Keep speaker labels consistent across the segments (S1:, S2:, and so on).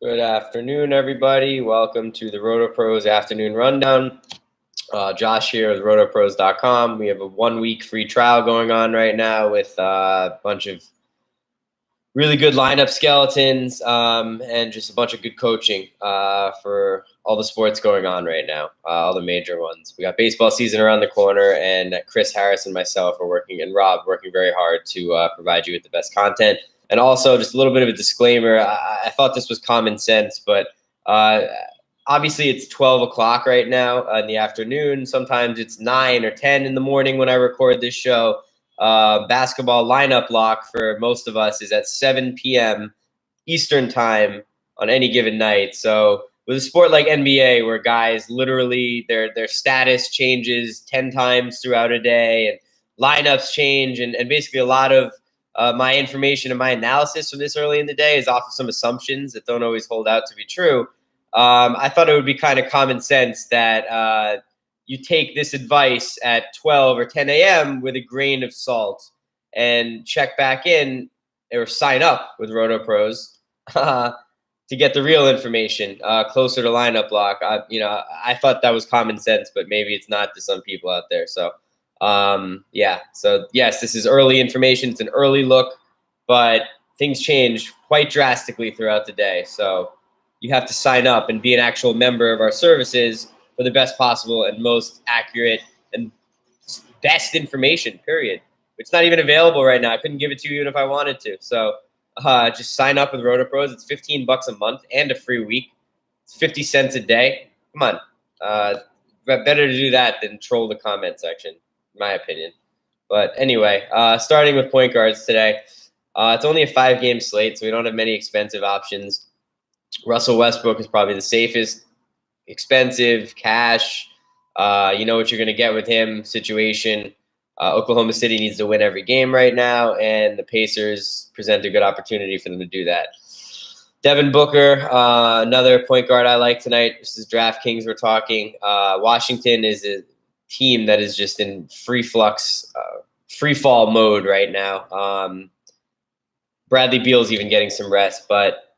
S1: Good afternoon, everybody. Welcome to the RotoPros Afternoon Rundown. Josh here with RotoPros.com. We have a 1-week free trial going on right now with a bunch of really good lineup skeletons and just a bunch of good coaching for all the sports going on right now, all the major ones. We got baseball season around the corner, and Chris Harris and myself are and Rob working very hard to provide you with the best content. And also, just a little bit of a disclaimer, I thought this was common sense, but obviously it's 12 o'clock right now in the afternoon. Sometimes it's 9 or 10 in the morning when I record this show. Basketball lineup lock for most of us is at 7 p.m. Eastern time on any given night. So with a sport like NBA, where guys literally their status changes 10 times throughout a day and lineups change, and basically a lot of my information and my analysis from this early in the day is off of some assumptions that don't always hold out to be true. I thought it would be kind of common sense that you take this advice at 12 or 10 a.m. with a grain of salt and check back in or sign up with RotoPros to get the real information closer to lineup lock. I thought that was common sense, but maybe it's not to some people out there. So, So, yes, this is early information. It's an early look, but things change quite drastically throughout the day. So you have to sign up and be an actual member of our services for the best possible and most accurate and best information, period. It's not even available right now. I couldn't give it to you even if I wanted to. So just sign up with RotoPros. It's $15 a month and a free week. It's 50 cents a day. Come on. Better to do that than troll the comment section, in my opinion. But anyway, starting with point guards today. It's only a 5-game slate, so we don't have many expensive options. Russell Westbrook is probably the safest, expensive, cash. You know what you're going to get with him situation. Oklahoma City needs to win every game right now, and the Pacers present a good opportunity for them to do that. Devin Booker, another point guard I like tonight. This is DraftKings we're talking. Washington is a team that is just in free fall mode right now. Bradley Beal's even getting some rest, but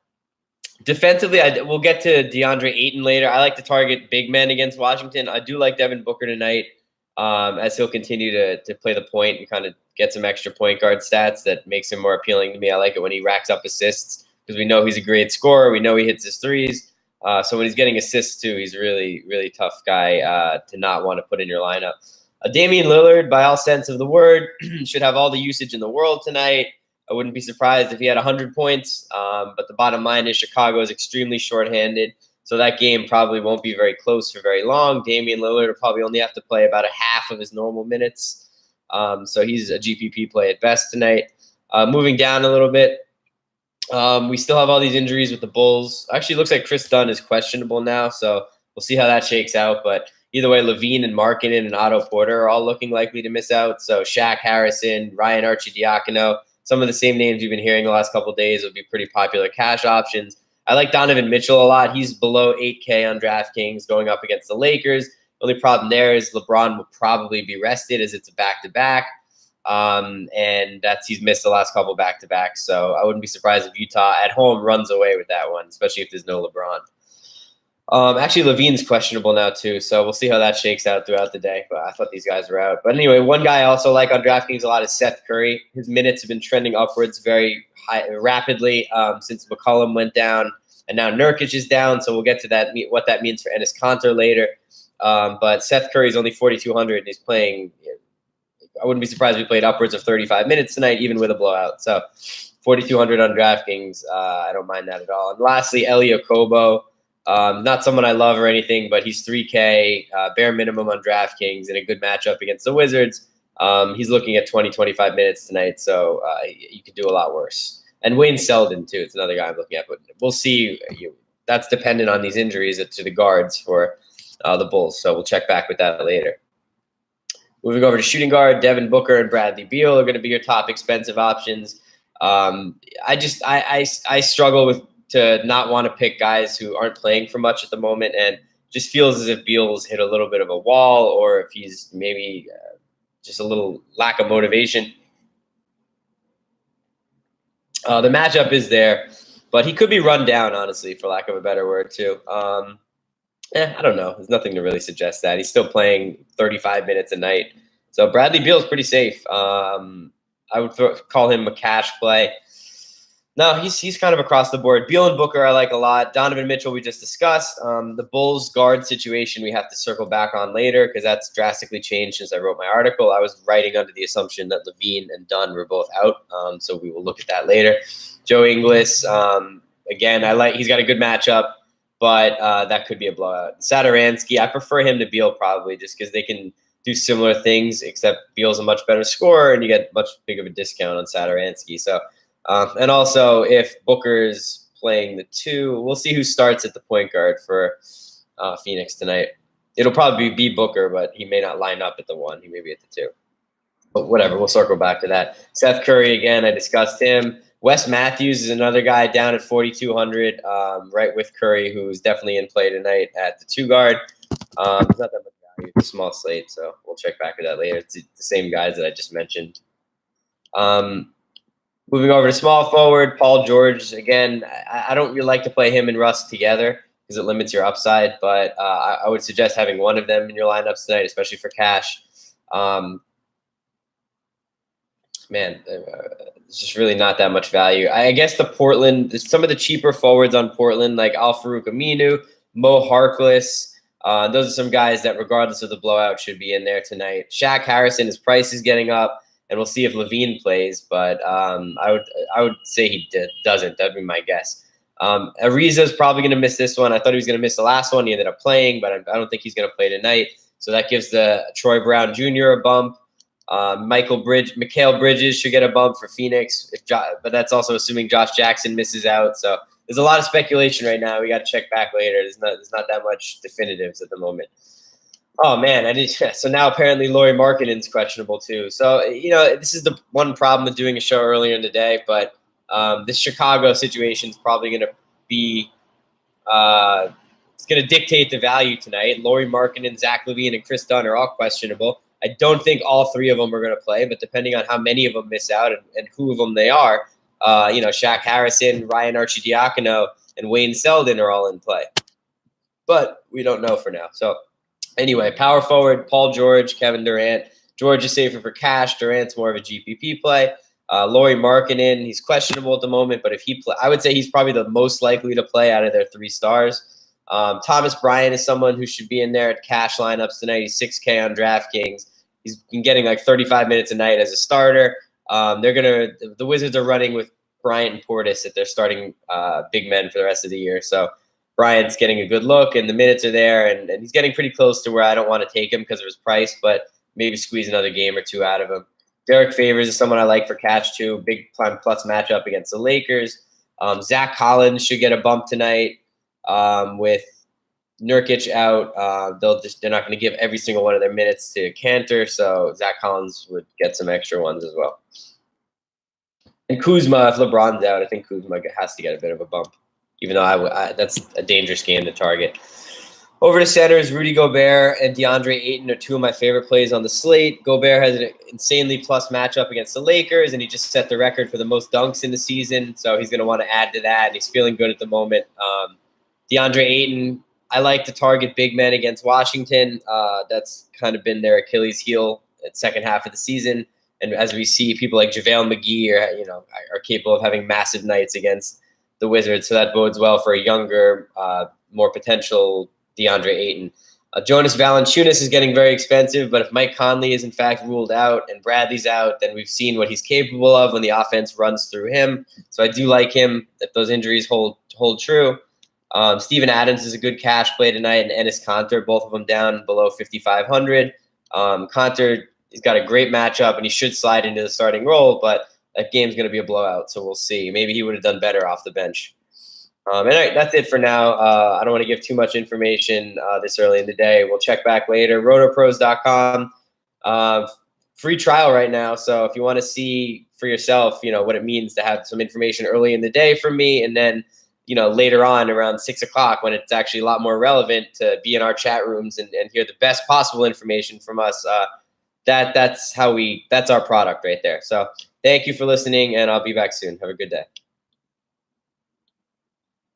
S1: defensively, we'll get to DeAndre Ayton later. I like to target big men against Washington. I do like Devin Booker tonight as he'll continue to play the point and kind of get some extra point guard stats that makes him more appealing to me. I like it when he racks up assists because we know he's a great scorer. We know he hits his threes. So when he's getting assists too, he's a really, really tough guy to not want to put in your lineup. Damian Lillard, by all sense of the word, should have all the usage in the world tonight. I wouldn't be surprised if he had 100 points, but the bottom line is Chicago is extremely shorthanded, so that game probably won't be very close for very long. Damian Lillard will probably only have to play about a half of his normal minutes, so he's a GPP play at best tonight. Moving down a little bit, we still have all these injuries with the Bulls. Actually, it looks like Chris Dunn is questionable now, so we'll see how that shakes out, but either way, Levine and Markkanen and Otto Porter are all looking likely to miss out, so Shaq Harrison, Ryan Arcidiacono, some of the same names you've been hearing the last couple of days would be pretty popular cash options. I like Donovan Mitchell a lot. He's below 8K on DraftKings going up against the Lakers. The only problem there is LeBron will probably be rested as it's a back-to-back. And he's missed the last couple back-to-backs. So I wouldn't be surprised if Utah at home runs away with that one, especially if there's no LeBron. Actually, Levine's questionable now too, so we'll see how that shakes out throughout the day. But I thought these guys were out. But anyway, one guy I also like on DraftKings a lot is Seth Curry. His minutes have been trending upwards very rapidly since McCollum went down, and now Nurkic is down. So we'll get to that, what that means for Enes Kanter later. But Seth Curry's only 4,200, and he's playing. I wouldn't be surprised if he played upwards of 35 minutes tonight, even with a blowout. So 4,200 on DraftKings, I don't mind that at all. And lastly, Elio Kobo. Not someone I love or anything, but he's 3K, bare minimum on DraftKings in a good matchup against the Wizards. He's looking at 20, 25 minutes tonight, so you could do a lot worse. And Wayne Selden, too. It's another guy I'm looking at, but we'll see. That's dependent on these injuries to the guards for the Bulls, so we'll check back with that later. Moving over to shooting guard, Devin Booker and Bradley Beal are going to be your top expensive options. I struggle to not want to pick guys who aren't playing for much at the moment, and just feels as if Beal's hit a little bit of a wall, or if he's maybe just a little lack of motivation. The matchup is there, But he could be run down, honestly, for lack of a better word, too. I don't know. There's nothing to really suggest that. He's still playing 35 minutes a night. So Bradley Beal's pretty safe. I would call him a cash play. No, he's kind of across the board. Beal and Booker I like a lot. Donovan Mitchell we just discussed. The Bulls guard situation we have to circle back on later because that's drastically changed since I wrote my article. I was writing under the assumption that Levine and Dunn were both out, so we will look at that later. Joe Ingles, again, he's got a good matchup, but that could be a blowout. Satoransky, I prefer him to Beal probably just because they can do similar things, except Beal's a much better scorer and you get much bigger of a discount on Satoransky. So. And also, if Booker's playing the 2, we'll see who starts at the point guard for Phoenix tonight. It'll probably be Booker, but he may not line up at the 1. He may be at the 2. But whatever, we'll circle back to that. Seth Curry, again, I discussed him. Wes Matthews is another guy down at 4,200, right with Curry, who's definitely in play tonight at the 2 guard. There's not that much value. It's a small slate, so we'll check back to that later. It's the same guys that I just mentioned. Moving over to small forward, Paul George. Again, I don't really like to play him and Russ together because it limits your upside, but I would suggest having one of them in your lineups tonight, especially for cash. It's just really not that much value. I guess some of the cheaper forwards on Portland, like Al-Farouq Aminu, Mo Harkless, those are some guys that, regardless of the blowout, should be in there tonight. Shaq Harrison, his price is getting up. And we'll see if Levine plays, but I would say he doesn't. That'd be my guess. Ariza's probably going to miss this one. I thought he was going to miss the last one. He ended up playing, but I don't think he's going to play tonight. So that gives the Troy Brown Jr. a bump. Mikal Bridges should get a bump for Phoenix, but that's also assuming Josh Jackson misses out. So there's a lot of speculation right now. We got to check back later. There's not that much definitives at the moment. Oh, man, so now apparently Lauri Markkanen's questionable too. So, this is the one problem with doing a show earlier in the day, but this Chicago situation is probably going to be it's going to dictate the value tonight. Lauri Markkanen, Zach LaVine, and Chris Dunn are all questionable. I don't think all 3 of them are going to play, but depending on how many of them miss out and who of them they are, Shaq Harrison, Ryan Arcidiacono, and Wayne Selden are all in play. But we don't know for now. So, anyway, power forward, Paul George, Kevin Durant. George is safer for cash. Durant's more of a GPP play. Lauri Markkanen, he's questionable at the moment, but if he play, I would say he's probably the most likely to play out of their 3 stars. Thomas Bryant is someone who should be in there at cash lineups tonight. He's 6K on DraftKings. He's been getting like 35 minutes a night as a starter. The Wizards are running with Bryant and Portis at their starting big men for the rest of the year. So Bryant's getting a good look, and the minutes are there, and he's getting pretty close to where I don't want to take him because of his price, but maybe squeeze another game or 2 out of him. Derek Favors is someone I like for cash too. Big prime plus matchup against the Lakers. Zach Collins should get a bump tonight with Nurkic out. They're not going to give every single one of their minutes to Cantor, so Zach Collins would get some extra ones as well. And Kuzma, if LeBron's out, I think Kuzma has to get a bit of a bump, even though that's a dangerous game to target. Over to centers, Rudy Gobert and DeAndre Ayton are 2 of my favorite plays on the slate. Gobert has an insanely plus matchup against the Lakers, and he just set the record for the most dunks in the season, so he's going to want to add to that, and he's feeling good at the moment. DeAndre Ayton, I like to target big men against Washington. That's kind of been their Achilles heel at second half of the season, and as we see, people like JaVale McGee are capable of having massive nights against the Wizards, so that bodes well for a younger, more potential DeAndre Ayton. Jonas Valanciunas is getting very expensive, but if Mike Conley is in fact ruled out and Bradley's out, then we've seen what he's capable of when the offense runs through him. So I do like him if those injuries hold true. Steven Adams is a good cash play tonight, and Enes Kanter, both of them down below 5,500. Kanter, he's got a great matchup, and he should slide into the starting role, but that game's going to be a blowout, so we'll see. Maybe he would have done better off the bench. Anyway, that's it for now. I don't want to give too much information this early in the day. We'll check back later. RotoPros.com. Free trial right now. So if you want to see for yourself, what it means to have some information early in the day from me, and then, later on around 6 o'clock when it's actually a lot more relevant to be in our chat rooms and hear the best possible information from us. That's our product right there. So thank you for listening, and I'll be back soon. Have a good day.